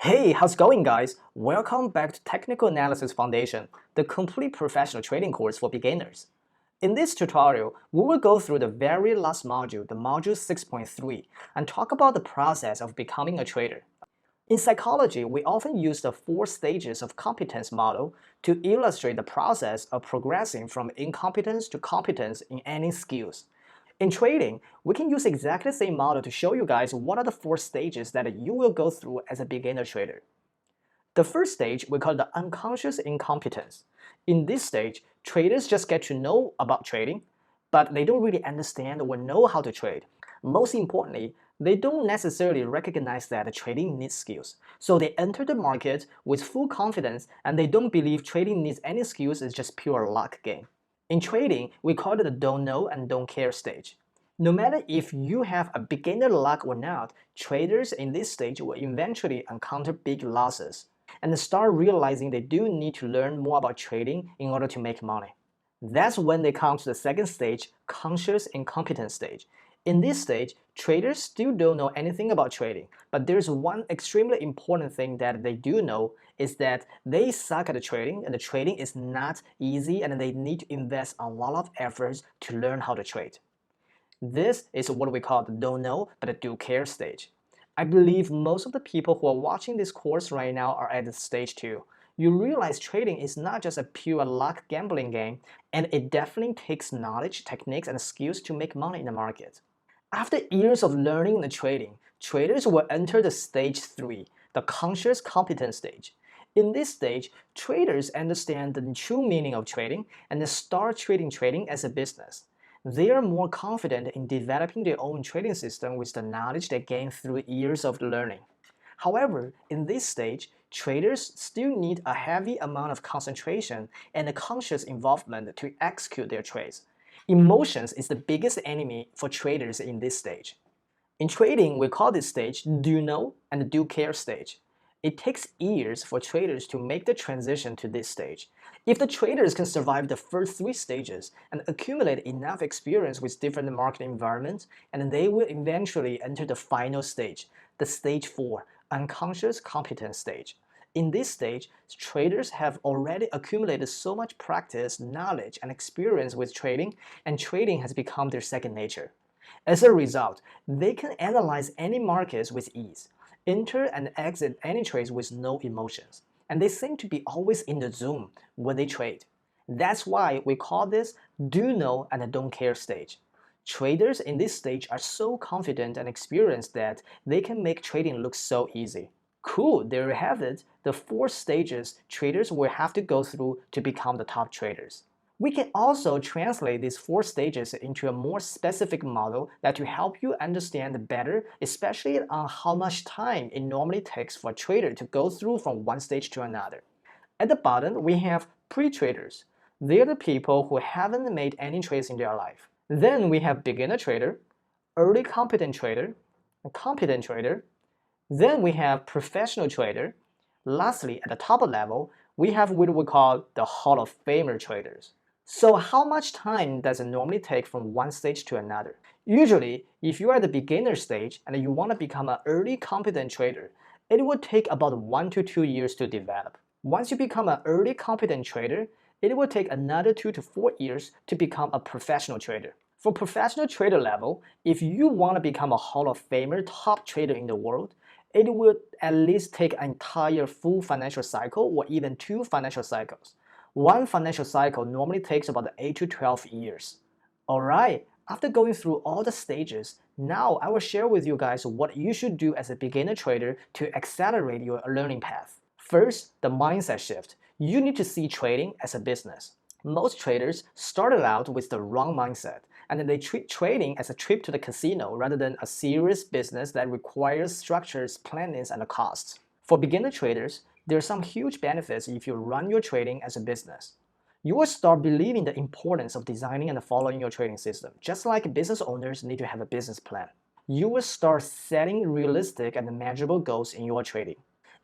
Hey, how's it going, guys? Welcome back to Technical Analysis Foundation, the complete professional trading course for beginners. In this tutorial, we will go through the very last module, the module 6.3, and talk about the process of becoming a trader. In psychology, we often use the 4 stages of competence model to illustrate the process of progressing from incompetence to competence in any skills. In trading, we can use exactly the same model to show you guys what are the 4 stages that you will go through as a beginner trader. The first stage we call the unconscious incompetence. In this stage, traders just get to know about trading, but they don't really understand or know how to trade. Most importantly, they don't necessarily recognize that trading needs skills. So they enter the market with full confidence and they don't believe trading needs any skills, it's just pure luck game. In trading, we call it the don't know and don't care stage. No matter if you have a beginner luck or not, traders in this stage will eventually encounter big losses and start realizing they do need to learn more about trading in order to make money. That's when they come to the second stage, conscious incompetence stage. In this stage, traders still don't know anything about trading, but there's one extremely important thing that they do know is that they suck at trading and the trading is not easy and they need to invest a lot of efforts to learn how to trade. This is what we call the don't know but do care stage. I believe most of the people who are watching this course right now are at this stage too. You realize trading is not just a pure luck gambling game, and it definitely takes knowledge, techniques, and skills to make money in the market. After years of learning and trading, traders will enter the stage 3, the conscious competence stage. In this stage, traders understand the true meaning of trading and they start treating trading as a business. They are more confident in developing their own trading system with the knowledge they gain through years of learning. However, in this stage, traders still need a heavy amount of concentration and a conscious involvement to execute their trades. Emotions is the biggest enemy for traders in this stage. In trading, we call this stage do know and do care stage. It takes years for traders to make the transition to this stage. If the traders can survive the first 3 stages and accumulate enough experience with different market environments, and they will eventually enter the final stage, the stage 4, unconscious competence stage. In this stage, traders have already accumulated so much practice, knowledge, and experience with trading, and trading has become their second nature. As a result, they can analyze any markets with ease, enter and exit any trades with no emotions, and they seem to be always in the zone when they trade. That's why we call this do know and don't care stage. Traders in this stage are so confident and experienced that they can make trading look so easy. Cool, there you have it, the 4 stages traders will have to go through to become the top traders. We can also translate these 4 stages into a more specific model that will help you understand better, especially on how much time it normally takes for a trader to go through from one stage to another. At the bottom, we have pre-traders. They're the people who haven't made any trades in their life. Then we have beginner trader, early competent trader, a competent trader. Then we have professional trader. Lastly, at the top level, we have what we call the Hall of Famer traders. So how much time does it normally take from one stage to another? Usually, if you are at the beginner stage and you want to become an early competent trader, it will take about 1 to 2 years to develop. Once you become an early competent trader, it will take another 2 to 4 years to become a professional trader. For professional trader level, if you want to become a Hall of Famer top trader in the world, it will at least take an entire full financial cycle or even 2 financial cycles. One financial cycle normally takes about 8 to 12 years. Alright, after going through all the stages, now I will share with you guys what you should do as a beginner trader to accelerate your learning path. First, the mindset shift. You need to see trading as a business. Most traders started out with the wrong mindset, and then they treat trading as a trip to the casino rather than a serious business that requires structures, plannings, and costs. For beginner traders, there are some huge benefits if you run your trading as a business. You will start believing the importance of designing and following your trading system, just like business owners need to have a business plan. You will start setting realistic and measurable goals in your trading.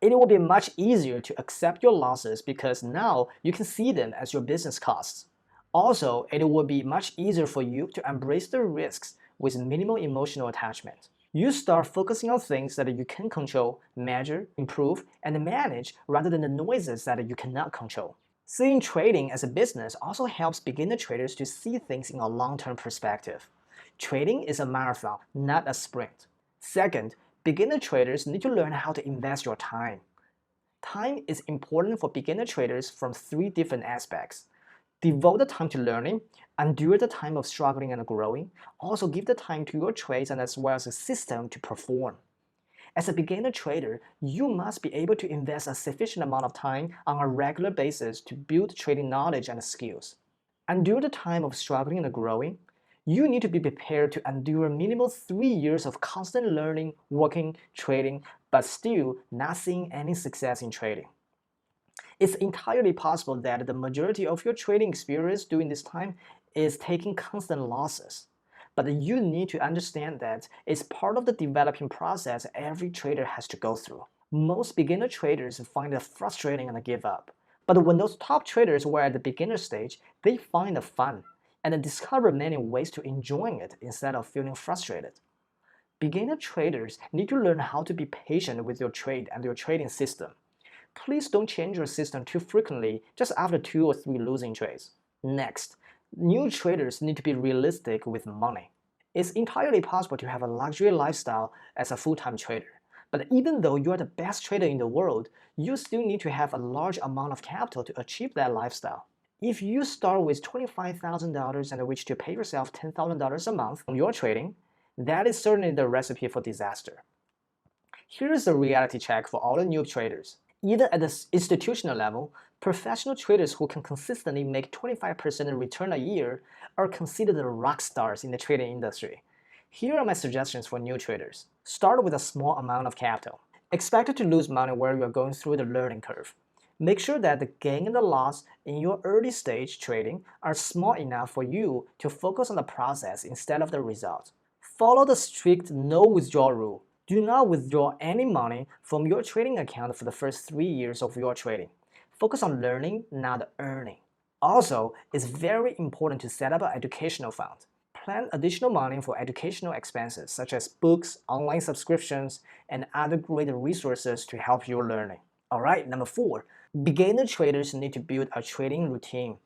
It will be much easier to accept your losses because now you can see them as your business costs. Also, it will be much easier for you to embrace the risks with minimal emotional attachment. You start focusing on things that you can control, measure, improve, and manage rather than the noises that you cannot control. Seeing trading as a business also helps beginner traders to see things in a long-term perspective. Trading is a marathon, not a sprint. Second, beginner traders need to learn how to invest your time. Time is important for beginner traders from three different aspects. Devote the time to learning, endure the time of struggling and growing, also give the time to your trades and as well as a system to perform. As a beginner trader, you must be able to invest a sufficient amount of time on a regular basis to build trading knowledge and skills. Endure the time of struggling and growing. You need to be prepared to endure minimum 3 years of constant learning, working, trading, but still not seeing any success in trading. It's entirely possible that the majority of your trading experience during this time is taking constant losses. But you need to understand that it's part of the developing process every trader has to go through. Most beginner traders find it frustrating and give up. But when those top traders were at the beginner stage, they find it fun and discover many ways to enjoying it instead of feeling frustrated. Beginner traders need to learn how to be patient with your trade and your trading system. Please don't change your system too frequently just after 2 or 3 losing trades. Next, new traders need to be realistic with money. It's entirely possible to have a luxury lifestyle as a full-time trader. But even though you are the best trader in the world, you still need to have a large amount of capital to achieve that lifestyle. If you start with $25,000 and wish to pay yourself $10,000 a month on your trading, that is certainly the recipe for disaster. Here's a reality check for all the new traders. Even at the institutional level, professional traders who can consistently make 25% return a year are considered the rock stars in the trading industry. Here are my suggestions for new traders. Start with a small amount of capital. Expect to lose money where you are going through the learning curve. Make sure that the gain and the loss in your early stage trading are small enough for you to focus on the process instead of the result. Follow the strict no withdrawal rule. Do not withdraw any money from your trading account for the first 3 years of your trading. Focus on learning, not earning. Also, it's very important to set up an educational fund. Plan additional money for educational expenses such as books, online subscriptions, and other great resources to help your learning. Alright, number 4. Beginner traders need to build a trading routine.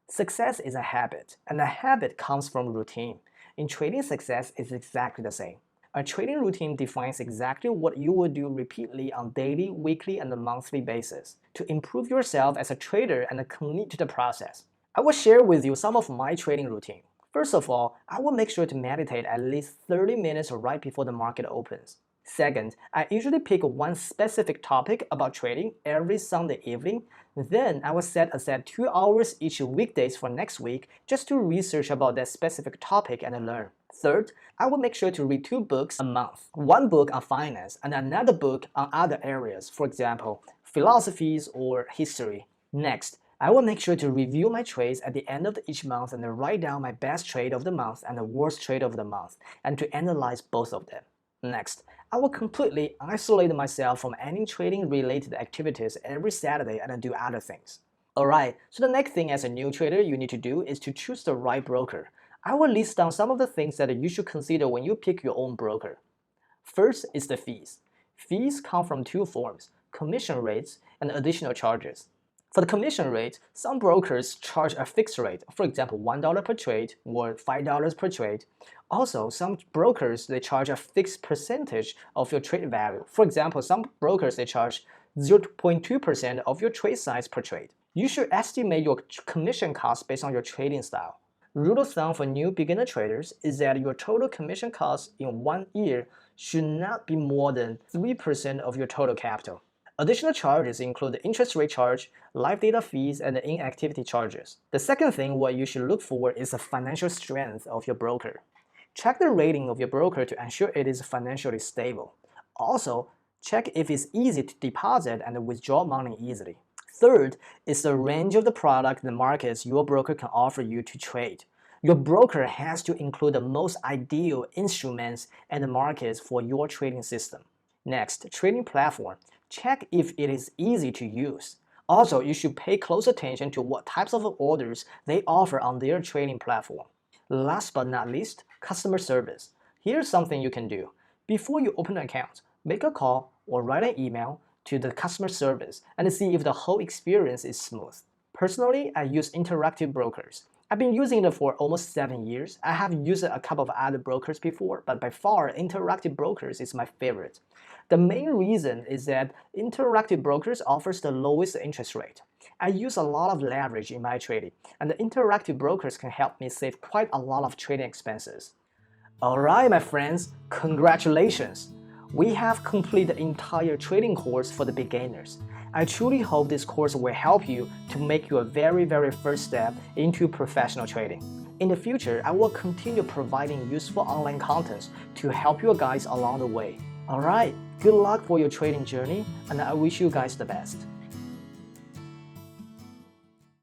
Success is a habit, and a habit comes from routine. In trading, success is exactly the same. A trading routine defines exactly what you will do repeatedly on daily, weekly, and a monthly basis to improve yourself as a trader and commit to the process. I will share with you some of my trading routine. First of all, I will make sure to meditate at least 30 minutes right before the market opens. Second, I usually pick one specific topic about trading every Sunday evening. Then I will set aside 2 hours each weekdays for next week just to research about that specific topic and learn. Third, I will make sure to read 2 books a month. One book on finance and another book on other areas, for example, philosophies or history. Next, I will make sure to review my trades at the end of each month and write down my best trade of the month and the worst trade of the month, and to analyze both of them. Next, I will completely isolate myself from any trading-related activities every Saturday and do other things. Alright, so the next thing as a new trader you need to do is to choose the right broker. I will list down some of the things that you should consider when you pick your own broker. First is the fees. Fees come from 2 forms, commission rates and additional charges. For the commission rate, some brokers charge a fixed rate, for example, $1 per trade or $5 per trade. Also, some brokers, they charge a fixed percentage of your trade value. For example, some brokers, they charge 0.2% of your trade size per trade. You should estimate your commission cost based on your trading style. Rule of thumb for new beginner traders is that your total commission cost in 1 year should not be more than 3% of your total capital. Additional charges include the interest rate charge, live data fees, and the inactivity charges. The second thing what you should look for is the financial strength of your broker. Check the rating of your broker to ensure it is financially stable. Also, check if it's easy to deposit and withdraw money easily. Third is the range of the product and markets your broker can offer you to trade. Your broker has to include the most ideal instruments and markets for your trading system. Next, trading platform. Check if it is easy to use. Also, you should pay close attention to what types of orders they offer on their trading platform. Last but not least, customer service. Here's something you can do. Before you open an account, make a call or write an email to the customer service and see if the whole experience is smooth. Personally, I use Interactive Brokers. I've been using it for almost 7 years. I have used a couple of other brokers before, but by far, Interactive Brokers is my favorite. The main reason is that Interactive Brokers offers the lowest interest rate. I use a lot of leverage in my trading, and the Interactive Brokers can help me save quite a lot of trading expenses. Alright, my friends, congratulations! We have completed the entire trading course for the beginners. I truly hope this course will help you to make your very first step into professional trading. In the future, I will continue providing useful online content to help you guys along the way. Alright, good luck for your trading journey, and I wish you guys the best.